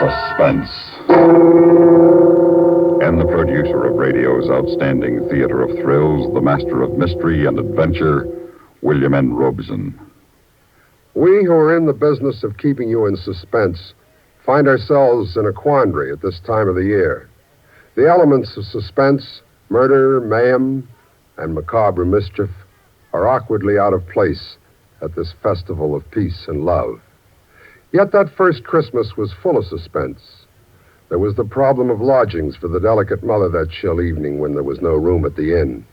Suspense. And the producer of radio's outstanding theater of thrills, the master of mystery and adventure, William N. Robeson. We who are in the business of keeping you in suspense find ourselves in a quandary at this time of the year. The elements of suspense, murder, mayhem, and macabre mischief are awkwardly out of place at this festival of peace and love. Yet that first Christmas was full of suspense. There was the problem of lodgings for the delicate mother that chill evening when there was no room at the inn.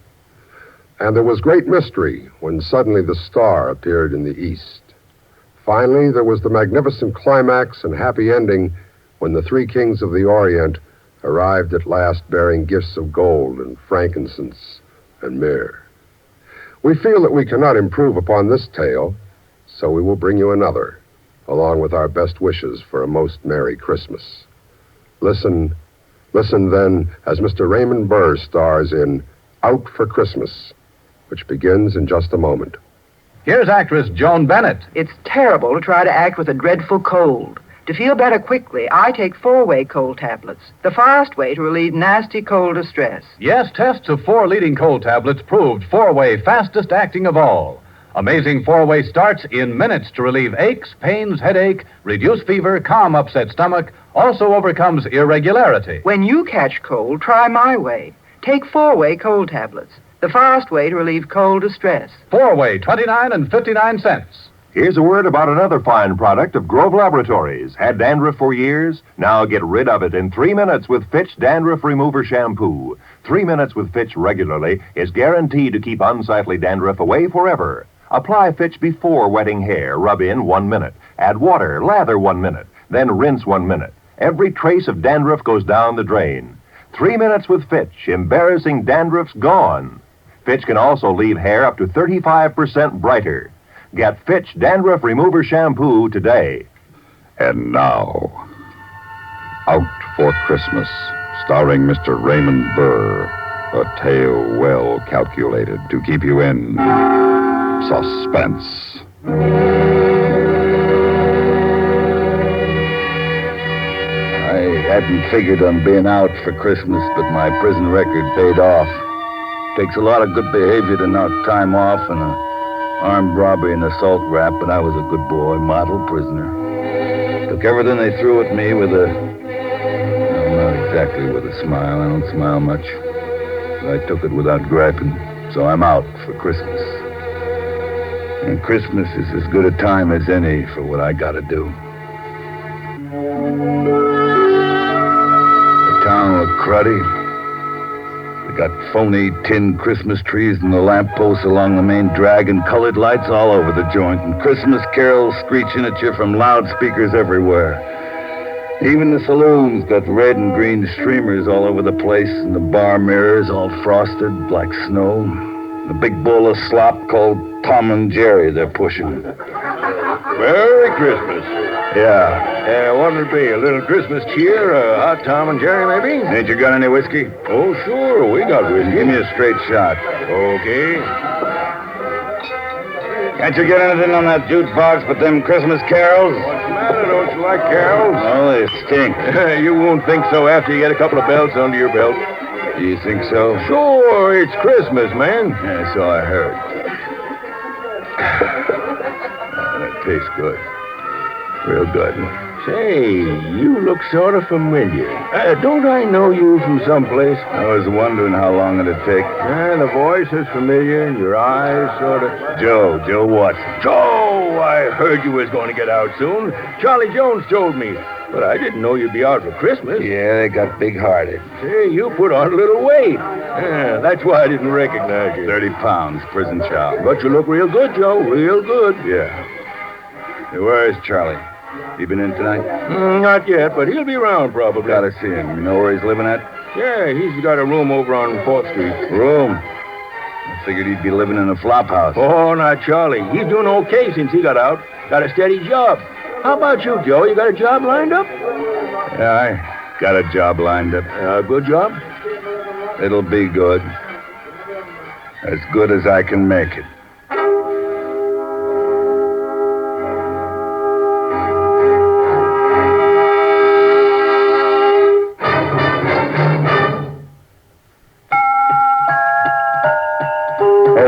And there was great mystery when suddenly the star appeared in the east. Finally, there was the magnificent climax and happy ending when the three kings of the Orient arrived at last bearing gifts of gold and frankincense and myrrh. We feel that we cannot improve upon this tale, so we will bring you another, along with our best wishes for a most Merry Christmas. Listen then, as Mr. Raymond Burr stars in Out for Christmas, which begins in just a moment. Here's actress Joan Bennett. It's terrible to try to act with a dreadful cold. To feel better quickly, I take 4-way cold tablets, the fast way to relieve nasty cold distress. Yes, tests of 4 leading cold tablets proved 4-way fastest acting of all. Amazing 4-way starts in minutes to relieve aches, pains, headache, reduce fever, calm upset stomach, also overcomes irregularity. When you catch cold, try my way. Take 4-way cold tablets, the fast way to relieve cold distress. 4-way, 29 and 59 cents. Here's a word about another fine product of Grove Laboratories. Had dandruff for years? Now get rid of it in 3 minutes with Fitch Dandruff Remover Shampoo. 3 minutes with Fitch regularly is guaranteed to keep unsightly dandruff away forever. Apply Fitch before wetting hair. Rub in 1 minute. Add water. Lather 1 minute. Then rinse 1 minute. Every trace of dandruff goes down the drain. 3 minutes with Fitch. Embarrassing dandruff's gone. Fitch can also leave hair up to 35% brighter. Get Fitch Dandruff Remover Shampoo today. And now, Out for Christmas, starring Mr. Raymond Burr, a tale well calculated to keep you in suspense. I hadn't figured on being out for Christmas, but my prison record paid off. Takes a lot of good behavior to knock time off and armed robbery and assault rap, but I was a good boy, model prisoner. Took everything they threw at me with not exactly with a smile. I don't smile much. But I took it without griping. So I'm out for Christmas. And Christmas is as good a time as any for what I gotta do. The town looked cruddy. We got phony tin Christmas trees and the lampposts along the main drag and colored lights all over the joint and Christmas carols screeching at you from loudspeakers everywhere. Even the saloons got red and green streamers all over the place and the bar mirrors all frosted like snow. The big bowl of slop called Tom and Jerry they're pushing. Merry Christmas. Yeah. What'll it be? A little Christmas cheer? A hot Tom and Jerry, maybe? Ain't you got any whiskey? Oh, sure. We got whiskey. Give me a straight shot. Okay. Can't you get anything on that jukebox but them Christmas carols? What's the matter? Don't you like carols? Oh, they stink. You won't think so after you get a couple of belts under your belt. Do you think so? Sure. It's Christmas, man. Yeah, so I heard. That tastes good. Real good. Say, you look sort of familiar. Don't I know you from someplace? I was wondering how long it'd take. The voice is familiar, and your eyes sort of... Joe what? Joe! I heard you was going to get out soon. Charlie Jones told me. But I didn't know you'd be out for Christmas. Yeah, they got big-hearted. Say, you put on a little weight. Yeah, that's why I didn't recognize you. 30 pounds, prison chow. But you look real good, Joe. Real good. Yeah. Hey, where is Charlie? He been in tonight? Not yet, but he'll be around probably. Gotta see him. You know where he's living at? Yeah, he's got a room over on 4th Street. Room? I figured he'd be living in a flop house. Oh, not Charlie. He's doing okay since he got out. Got a steady job. How about you, Joe? You got a job lined up? Yeah, I got a job lined up. A good job? It'll be good. As good as I can make it.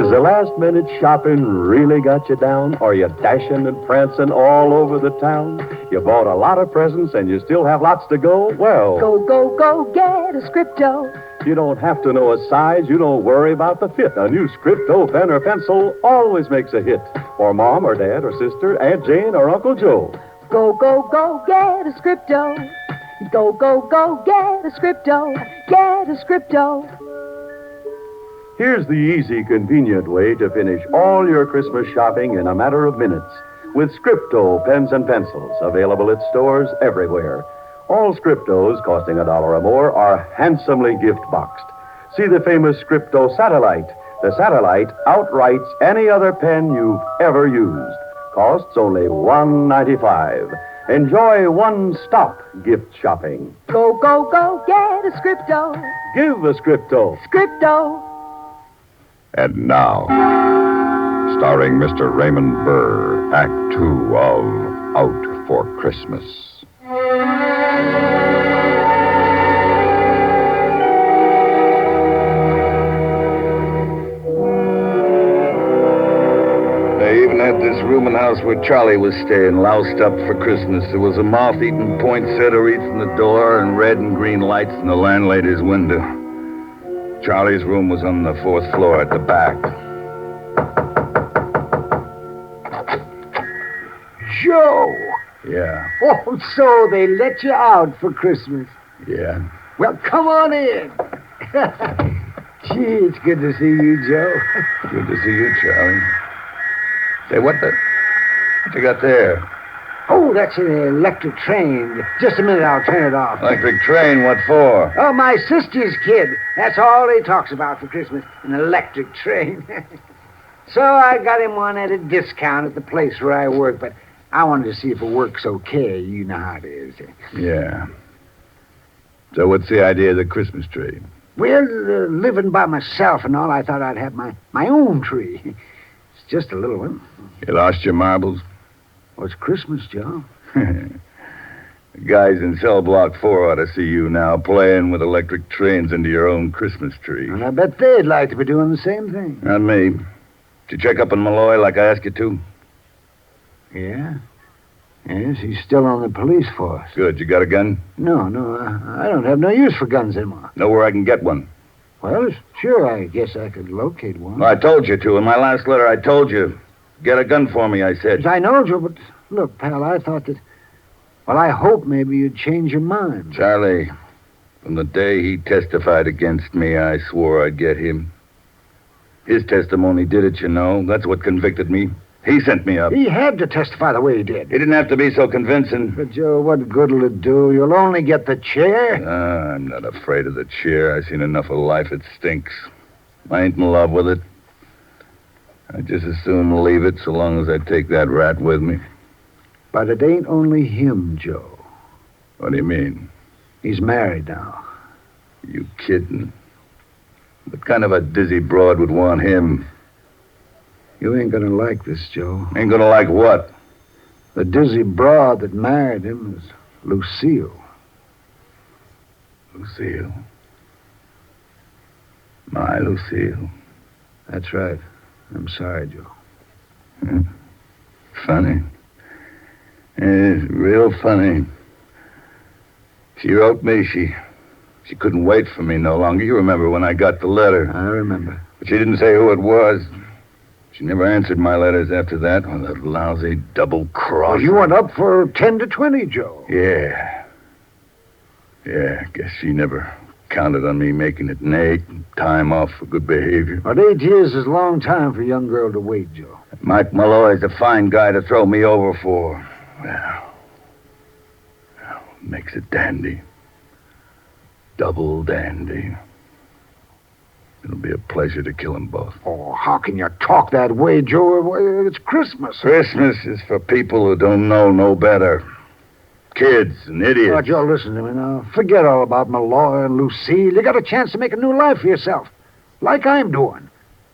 Has the last-minute shopping really got you down? Are you dashing and prancing all over the town? You bought a lot of presents and you still have lots to go? Well, Go, get a Scripto. you don't have to know a size. You don't worry about the fit. A new Scripto pen or pencil always makes a hit. For Mom or Dad or Sister, Aunt Jane or Uncle Joe. Go, get a Scripto. Go, get a Scripto. Get a Scripto. Here's the easy, convenient way to finish all your Christmas shopping in a matter of minutes with Scripto pens and pencils, available at stores everywhere. All Scriptos, costing $1 or more, are handsomely gift-boxed. See the famous Scripto Satellite. The Satellite outwrites any other pen you've ever used. Costs only $1.95. Enjoy one-stop gift shopping. Go, get a Scripto. Give a Scripto. Scripto. And now, starring Mr. Raymond Burr, Act Two of Out for Christmas. They even had this rooming house where Charlie was staying, loused up for Christmas. There was a moth-eaten poinsettia wreath in the door and red and green lights in the landlady's window. Charlie's room was on the 4th floor at the back. Joe! Yeah, Oh, so they let you out for Christmas. yeah. Well, come on in. Gee, it's good to see you, Joe. Good to see you, Charlie. Say, what you got there? Oh, that's an electric train. Just a minute, I'll turn it off. Electric train, what for? Oh, my sister's kid. That's all he talks about for Christmas, an electric train. So I got him one at a discount at the place where I work, but I wanted to see if it works okay. You know how it is. Yeah. So what's the idea of the Christmas tree? Well, living by myself and all, I thought I'd have my own tree. It's just a little one. You lost your marbles? Well, it's Christmas, Joe. The guys in cell block 4 ought to see you now playing with electric trains into your own Christmas tree. And I bet they'd like to be doing the same thing. Not me. Did you check up on Malloy like I asked you to? Yeah? Yes, he's still on the police force. Good. You got a gun? No, I don't have no use for guns anymore. Know where I can get one? Well, sure, I guess I could locate one. Well, I told you to. In my last letter, I told you. Get a gun for me, I said. I know, Joe, but look, pal, I thought that... Well, I hope maybe you'd change your mind. Charlie, from the day he testified against me, I swore I'd get him. His testimony did it, you know. That's what convicted me. He sent me up. He had to testify the way he did. He didn't have to be so convincing. But, Joe, what good'll it do? You'll only get the chair. I'm not afraid of the chair. I've seen enough of life. It stinks. I ain't in love with it. I'd just as soon leave it so long as I take that rat with me. But it ain't only him, Joe. What do you mean? He's married now. You kidding? What kind of a dizzy broad would want him? You ain't gonna like this, Joe. Ain't gonna like what? The dizzy broad that married him is Lucille. Lucille. My Lucille. That's right. I'm sorry, Joe. Funny. It's real funny. She wrote me. She couldn't wait for me no longer. You remember when I got the letter. I remember. But she didn't say who it was. She never answered my letters after that. Oh, that lousy double cross. Well, you went up for 10 to 20, Joe. Yeah. Yeah, guess she never counted on me making it an 8 and time off for good behavior. But 8 years is a long time for a young girl to wait, Joe. Mike Malloy's a fine guy to throw me over for. Well, makes it dandy. Double dandy. It'll be a pleasure to kill them both. Oh, how can you talk that way, Joe? It's Christmas. Christmas is for people who don't know no better. Kids and idiots. Oh, Joe, listen to me now. Forget all about Malloy and Lucille. You got a chance to make a new life for yourself, like I'm doing.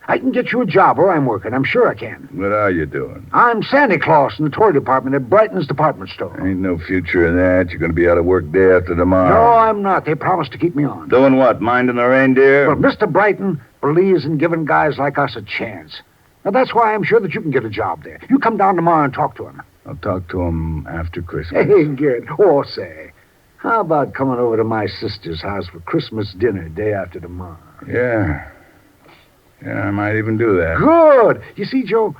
I can get you a job where I'm working. I'm sure I can. What are you doing? I'm Santa Claus in the toy department at Brighton's department store. Ain't no future in that. You're going to be out of work day after tomorrow. No, I'm not. They promised to keep me on. Doing what? Minding the reindeer? Well, Mr. Brighton believes in giving guys like us a chance. Now, that's why I'm sure that you can get a job there. You come down tomorrow and talk to him. I'll talk to him after Christmas. Hey, good. Oh, say, how about coming over to my sister's house for Christmas dinner day after tomorrow? Yeah. Yeah, I might even do that. Good. You see, Joe,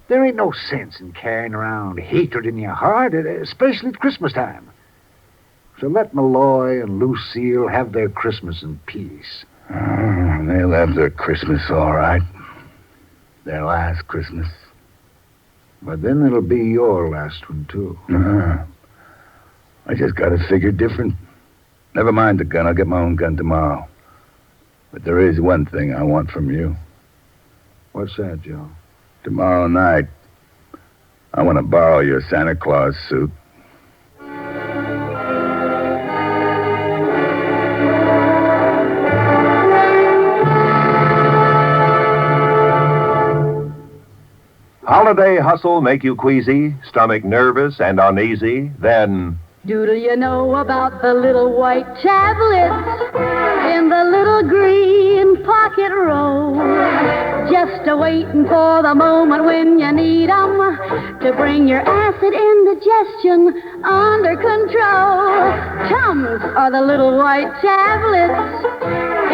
there ain't no sense in carrying around hatred in your heart, especially at Christmas time. So let Malloy and Lucille have their Christmas in peace. Oh, they'll have their Christmas all right. Their last Christmas. But then it'll be your last one, too. I just got to figure different. Never mind the gun. I'll get my own gun tomorrow. But there is one thing I want from you. What's that, Joe? Tomorrow night, I want to borrow your Santa Claus suit. Holiday hustle make you queasy, stomach nervous and uneasy? Then Doodle you know about the little white tablets in the little green pocket roll? Just a-waiting for the moment when you need 'em to bring your acid indigestion under control. Tums are the little white tablets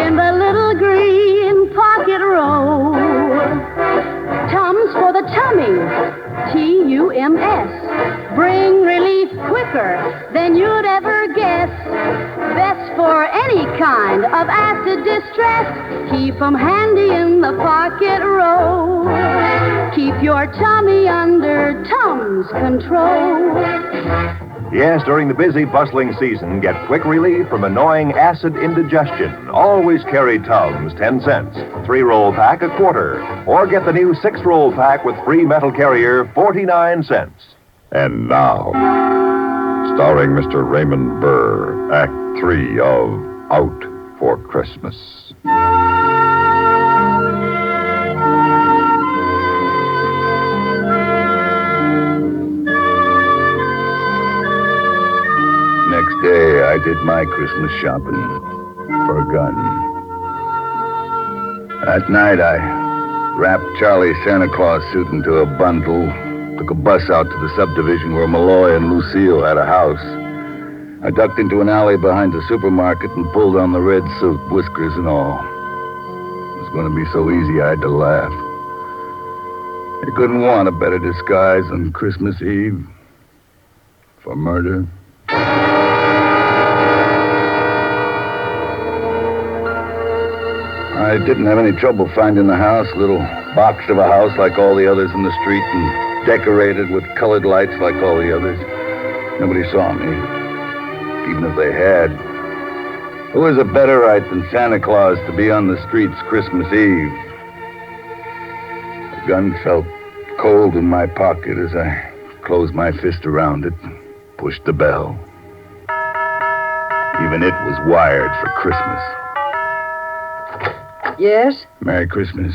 in the little green pocket roll. Tums for the tummy, Tums. Bring relief quicker than you'd ever guess. Best for any kind of acid distress. Keep 'em handy in the pocket roll. Keep your tummy under Tums control. yes, during the busy, bustling season, get quick relief from annoying acid indigestion. Always carry Tums, 10 cents. 3-roll pack, a quarter. Or get the new 6-roll pack with free metal carrier, 49 cents. And now, starring Mr. Raymond Burr, Act 3 of Out for Christmas. Next day, I did my Christmas shopping for a gun. That night, I wrapped Charlie's Santa Claus suit into a bundle, took a bus out to the subdivision where Malloy and Lucille had a house. I ducked into an alley behind the supermarket and pulled on the red suit, whiskers and all. It was going to be so easy I had to laugh. You couldn't want a better disguise on Christmas Eve for murder. I didn't have any trouble finding the house, a little box of a house like all the others in the street and decorated with colored lights like all the others. Nobody saw me, even if they had. Who was a better right than Santa Claus to be on the streets Christmas Eve? The gun felt cold in my pocket as I closed my fist around it and pushed the bell. Even it was wired for Christmas. Yes? Merry Christmas.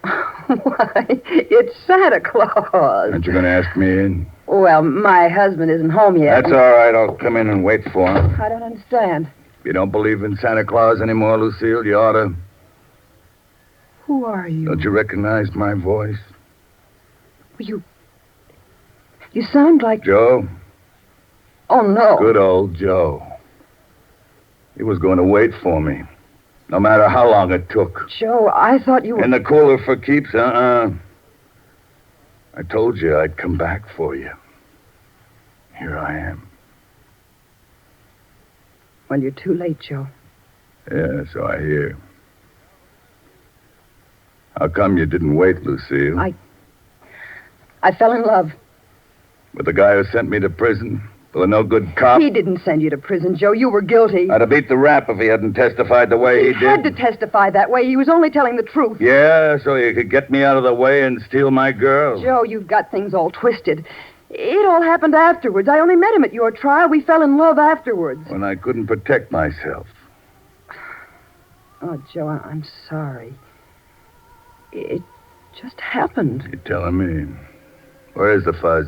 Why, it's Santa Claus. Aren't you going to ask me in? Well, my husband isn't home yet. That's all right. I'll come in and wait for him. I don't understand. You don't believe in Santa Claus anymore, Lucille? You ought to. Who are you? Don't you recognize my voice? You sound like... Joe? Oh, no. Good old Joe. He was going to wait for me, no matter how long it took. Joe, I thought you were... In the cooler for keeps, I told you I'd come back for you. Here I am. Well, you're too late, Joe. Yeah, so I hear. How come you didn't wait, Lucille? I fell in love. With the guy who sent me to prison? With a no-good cop? He didn't send you to prison, Joe. You were guilty. I'd have beat the rap if he hadn't testified the way he did. He had to testify that way. He was only telling the truth. Yeah, so you could get me out of the way and steal my girl. Joe, you've got things all twisted. It all happened afterwards. I only met him at your trial. We fell in love afterwards. When I couldn't protect myself. Oh, Joe, I'm sorry. It just happened. You're telling me. Where's the fuzz?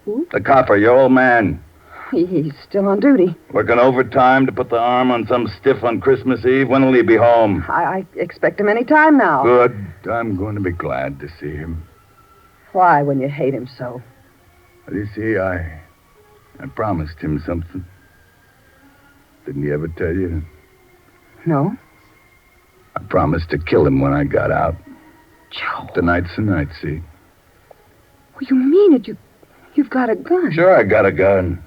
Who? The copper, your old man. He's still on duty. Working overtime to put the arm on some stiff on Christmas Eve? When will he be home? I expect him any time now. Good. I'm going to be glad to see him. Why, when you hate him so? Well, you see, I promised him something. Didn't he ever tell you? No. I promised to kill him when I got out. Joe. Tonight's the night, see? Well, you mean it? You've got a gun. Sure, I got a gun.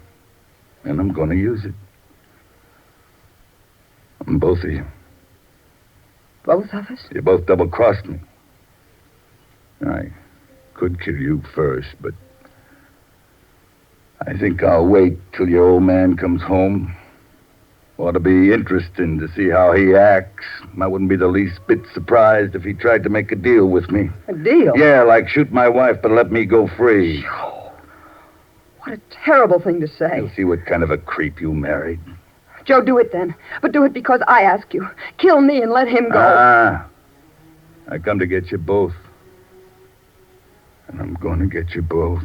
And I'm going to use it. On both of you. Both of us? You both double-crossed me. I could kill you first, but I think I'll wait till your old man comes home. Ought to be interesting to see how he acts. I wouldn't be the least bit surprised if he tried to make a deal with me. A deal? Yeah, like shoot my wife but let me go free. Joe, what a terrible thing to say. You'll see what kind of a creep you married. Joe, do it then. But do it because I ask you. Kill me and let him go. I come to get you both. And I'm going to get you both.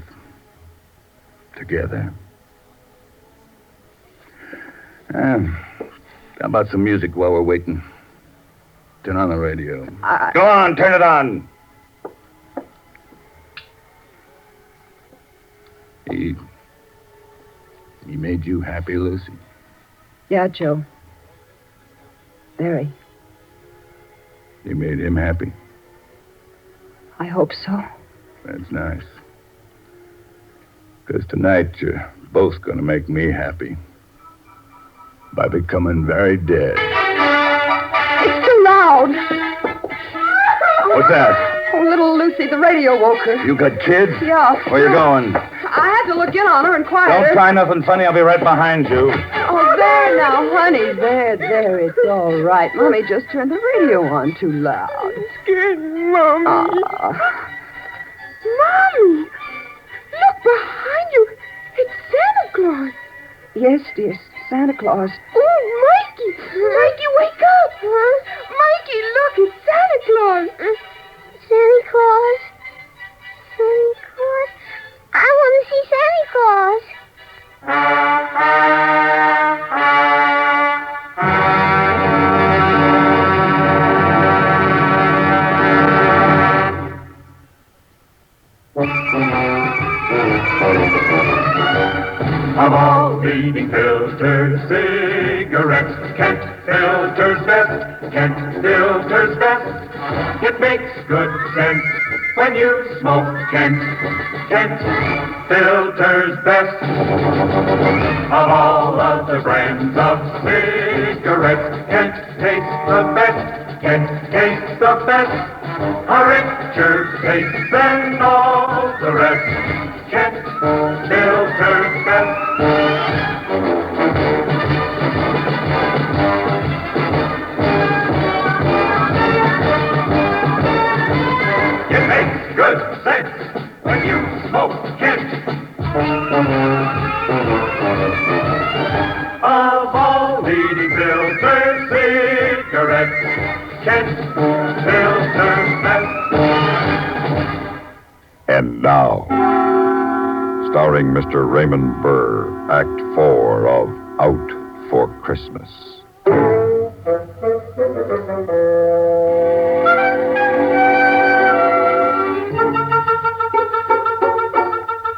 Together. How about some music while we're waiting? Turn on the radio. Go on, turn it on. He made you happy, Lucy? Yeah, Joe. Very. You made him happy? I hope so. That's nice. Because tonight you're both going to make me happy. By becoming very dead. It's too loud. What's that? Oh, little Lucy, the radio woke her. You got kids? Yeah. Where you going? I had to look in on her and quiet her. Don't try nothing funny. I'll be right behind you. Oh, there now, honey. There. It's all right. Mommy just turned the radio on too loud. I'm scared, Mommy. Mommy! Look behind you. It's Santa Claus. Yes, dear. Santa Claus. Oh, Mikey! Mikey, wake up! Huh? Mikey, look, it's Santa Claus. Santa Claus? Santa Claus? I want to see Santa Claus. Of all leading filters, cigarettes, Kent Filter's best, Kent Filter's best. It makes good sense when you smoke Kent, Kent Filter's best. Of all of the brands of cigarettes, Kent tastes the best, Kent tastes the best. A richer taste than all the rest. Kent Filter's best. It makes good sense when you smoke Kent. Of all leading filter cigarettes, Kent Filter's best. And now, starring Mr. Raymond Burr, Act 4 of Out for Christmas.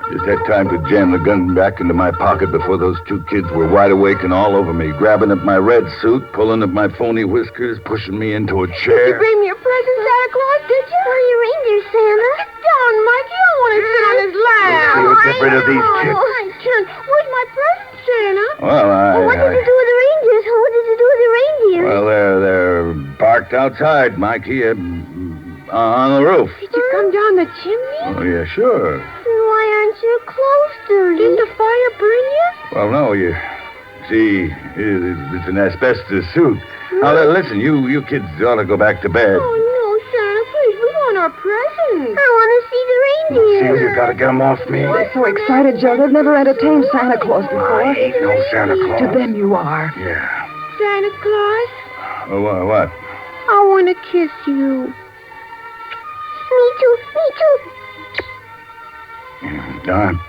Just had time to jam the gun back into my pocket before those two kids were wide awake and all over me, grabbing at my red suit, pulling at my phony whiskers, pushing me into a chair. You bring me a present, Santa Claus, did you? Oh, your reindeer, Santa. Sit down, Mikey. I want to sit on his lap. We'll get rid of these chicks. Oh, my turn. Where's my present, Santa? Well, What did you do with the reindeers? What did you do with the reindeers? Well, they're parked outside, Mikey, on the roof. Did you come down the chimney? Oh, yeah, sure. Why aren't you close to me? Didn't the fire burn you? Well, no, you see, it's an asbestos suit. Now, listen, you kids ought to go back to bed. Oh, no, Santa, please. We want our presents. I want to see the reindeer. See, you got to get them off me. They're so excited, Joe. They've never entertained Santa Claus before. I ain't no Santa Claus. To them you are. Yeah. Santa Claus, Oh, what? I want to kiss you. Me too. Don,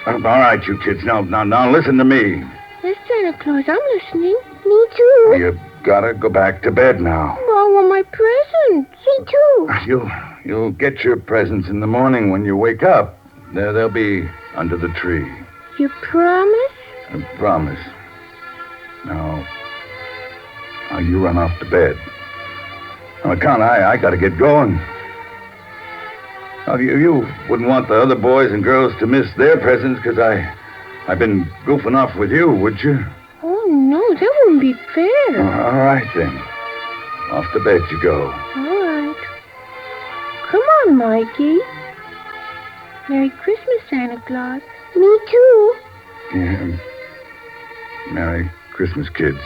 All right, you kids. Now, listen to me. Yes, Santa Claus, I'm listening. Me too. You've got to go back to bed now. Well, I want my presents. Me too. You'll get your presents in the morning when you wake up. They'll be under the tree. You promise? I promise. Now, you run off to bed. On account, I got to get going. Now, you wouldn't want the other boys and girls to miss their presents because I've been goofing off with you, would you? Oh, no, that wouldn't be fair. All right, then. Off to bed you go. All right. Come on, Mikey. Merry Christmas, Santa Claus. Me too. Yeah. Merry Christmas, kids.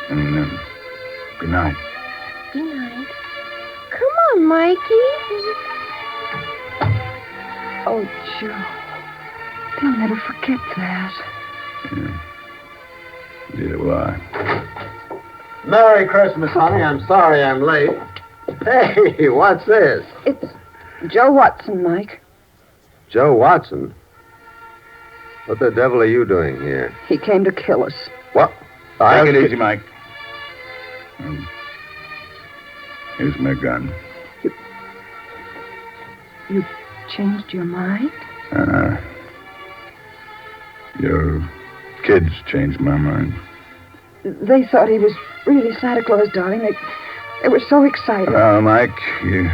And good night. Good night. Come on, Mikey. Oh, Joe. They'll never forget that. Yeah. Neither will I. Merry Christmas, honey. I'm sorry I'm late. Hey, what's this? It's Joe Watson, Mike. Joe Watson? What the devil are you doing here? He came to kill us. What? Take it easy, Mike. Here's my gun. You changed your mind? Your kids changed my mind. They thought he was really Santa Claus, darling. They were so excited. Mike, you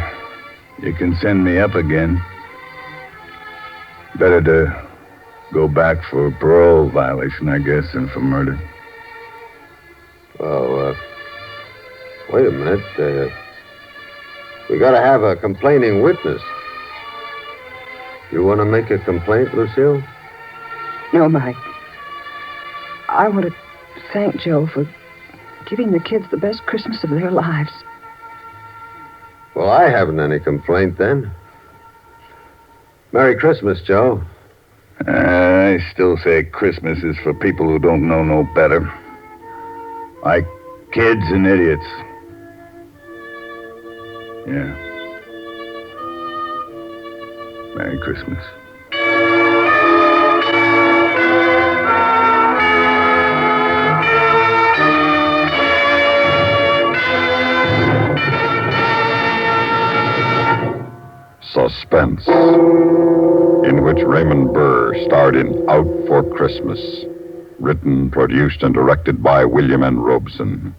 can send me up again. Better to go back for parole violation, I guess, than for murder. Well, wait a minute. We gotta have a complaining witness. You want to make a complaint, Lucille? No, Mike. I want to thank Joe for giving the kids the best Christmas of their lives. Well, I haven't any complaint then. Merry Christmas, Joe. I still say Christmas is for people who don't know no better. Like kids and idiots. Yeah. Merry Christmas. Suspense, in which Raymond Burr starred in Out for Christmas, written, produced, and directed by William N. Robeson.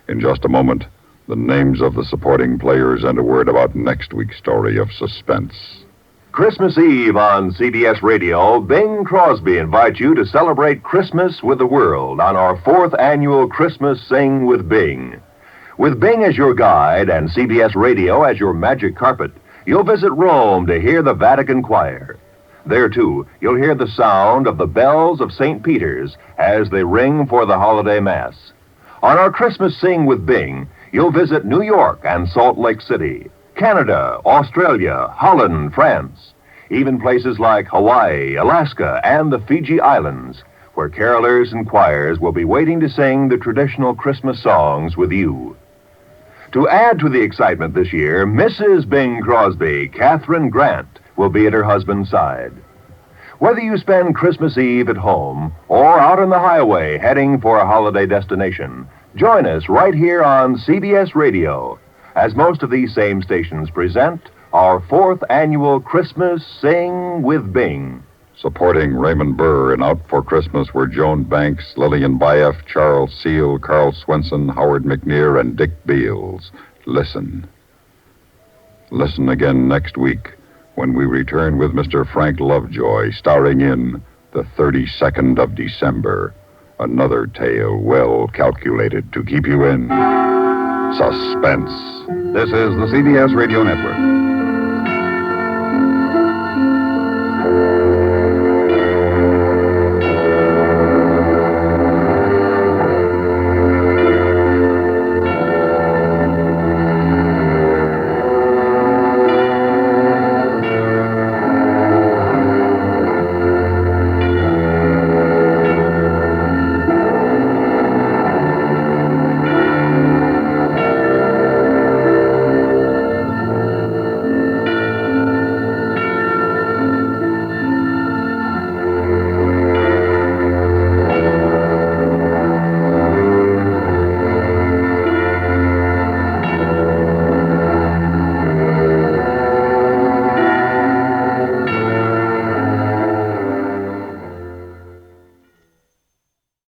In just a moment, the names of the supporting players and a word about next week's story of Suspense. Christmas Eve on CBS Radio, Bing Crosby invites you to celebrate Christmas with the world on our 4th annual Christmas Sing with Bing. With Bing as your guide and CBS Radio as your magic carpet, you'll visit Rome to hear the Vatican Choir. There, too, you'll hear the sound of the bells of St. Peter's as they ring for the holiday Mass. On our Christmas Sing with Bing, you'll visit New York and Salt Lake City, Canada, Australia, Holland, France, even places like Hawaii, Alaska, and the Fiji Islands, where carolers and choirs will be waiting to sing the traditional Christmas songs with you. To add to the excitement this year, Mrs. Bing Crosby, Catherine Grant, will be at her husband's side. Whether you spend Christmas Eve at home or out on the highway heading for a holiday destination, join us right here on CBS Radio, as most of these same stations present our 4th annual Christmas Sing with Bing. Supporting Raymond Burr in Out for Christmas were Joan Banks, Lillian Bayef, Charles Seal, Carl Swenson, Howard McNear, and Dick Beals. Listen. Listen again next week when we return with Mr. Frank Lovejoy, starring in The 32nd of December. Another tale well calculated to keep you in suspense. This is the CBS Radio Network.